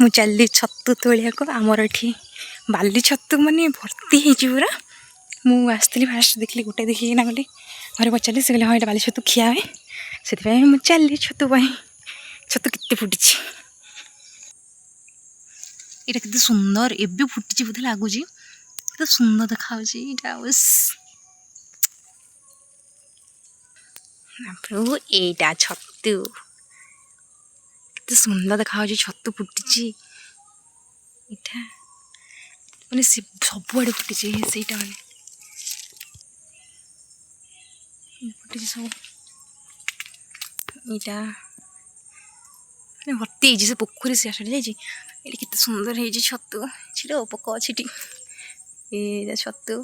ମୁଁ ଚାଲିଲି ଛତୁ ତୋଳିବାକୁ। ଆମର ଏଠି ବାଲି ଛତୁ ମାନେ ଭର୍ତ୍ତି ହେଇଛି ପୁରା। ମୁଁ ଆସିଥିଲି ଫାଷ୍ଟ ଦେଖିଲି ଗୋଟେ ଦେଖିକିନା ଗଲି, ଘରେ ପଚାରିଲି, ସେ କହିଲେ ହଁ ଏଇଟା ବାଲି ଛତୁ ଖିଆ ହୁଏ। ସେଥିପାଇଁ ମୁଁ ଚାଲିଲି ଛତୁ ପାଇଁ। ଛତୁ କେତେ ଫୁଟିଛି, ଏଇଟା କେତେ ସୁନ୍ଦର ଏବେ ଫୁଟିଛି ବୋଧେ ଲାଗୁଛି, କେତେ ସୁନ୍ଦର ଦେଖାଯାଉଛି ଏଇଟା। ପ୍ରଭୁ ଏଇଟା ଛତୁ କେତେ ସୁନ୍ଦର ଦେଖାଯାଉଛି, ଛତୁ ଫୁଟିଛି ଏଇଟା ମାନେ ସବୁଆଡ଼େ ଫୁଟିଛି ସେଇଟା ମାନେ ଫୁଟିଛି ସବୁ ଏଇଟା ମାନେ ଭର୍ତ୍ତି ହେଇଛି। ସେ ପୋଖରୀ ସେ ଆଡ଼େ ଯାଇଛି, ଏଇଠି କେତେ ସୁନ୍ଦର ହେଇଛି ଛତୁ। ଛିଟ ପୋକ ଅଛି ଏଠି, ଏଇଟା ଛତୁ।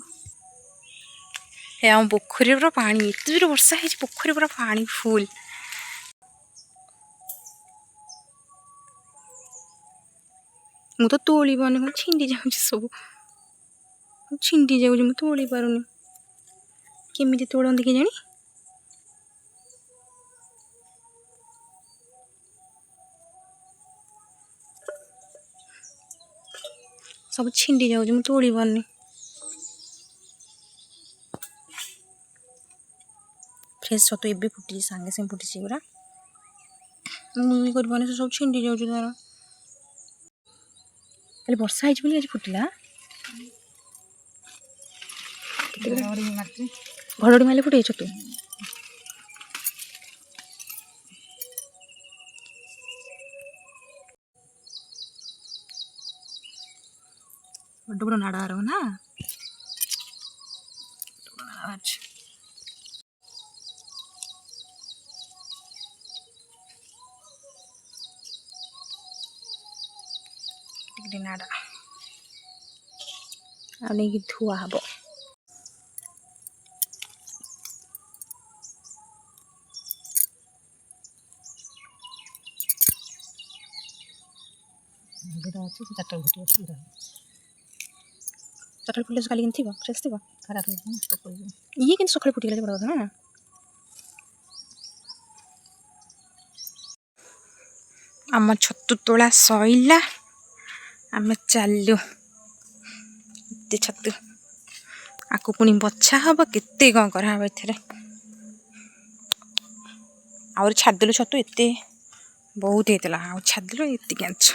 ଏ ଆମ ପୋଖରୀରେ ପୁରା ପାଣି, ଏତେ ଜୋରେ ବର୍ଷା ହେଇଛି ପୋଖରୀ ପୁରା ପାଣି ଫୁଲ। ମୁଁ ତ ତୋଳି ପାରୁନି, ମାନେ ଛିଣ୍ଡି ଯାଉଛି ସବୁ, ଛିଣ୍ଡି ଯାଉଛି, ମୁଁ ତୋଳି ପାରୁନି। କେମିତି ତୋଳନ୍ତି କେଜାଣି? ସବୁ ଛିଣ୍ଡି ଯାଉଛି, ମୁଁ ତୋଳି ପାରୁନି। ଫ୍ରେଶ୍ ଛତୁ ଏବେ ଫୁଟିଛି, ସାଙ୍ଗେ ସାଙ୍ଗେ ଫୁଟିଛି ପୁରା। ମୁଁ ବି କରିପାରୁନି, ସେ ସବୁ ଛିଣ୍ଡି ଯାଉଛି ତାର। ଖାଲି ବର୍ଷା ହେଇଛି ବୋଲି ଆଜି ଫୁଟିଲା। ଘଡ଼ଘଡ଼ି ମାରିଲେ ଫୁଟେ ଛତୁ। ବଡ଼ ବଡ଼ ନାଡ଼ ଆରବ ନା, ଟିକେ ନାଡ଼ ଆଉ ନେଇକି ଧୁଆ ହବ। ସକାଳେ ଫୁଟିଲେ କାଲି କିନ୍ତୁ ଥିବ, ଫ୍ରେଶ୍ ଥିବ। ଇଏ କିନ୍ତୁ ସକାଳେ ଫୁଟିଗଲା ଯେ ବଡ଼ କଥା ନା। ଆମ ଛତୁ ତୋଳା ସଇଲା, ଆମେ ଚାଲୁ। ଏତେ ଛତୁ ଆକୁ ପୁଣି ବଛା ହବ, କେତେ କ'ଣ କରାହବ ଏଥିରେ। ଆହୁରି ଛାଡ଼ିଦେଲୁ ଛତୁ, ଏତେ ବହୁତ ହେଇଥିଲା, ଆଉ ଛାଡ଼ିଦେଲୁ ଏତିକି ଆଣିଛୁ।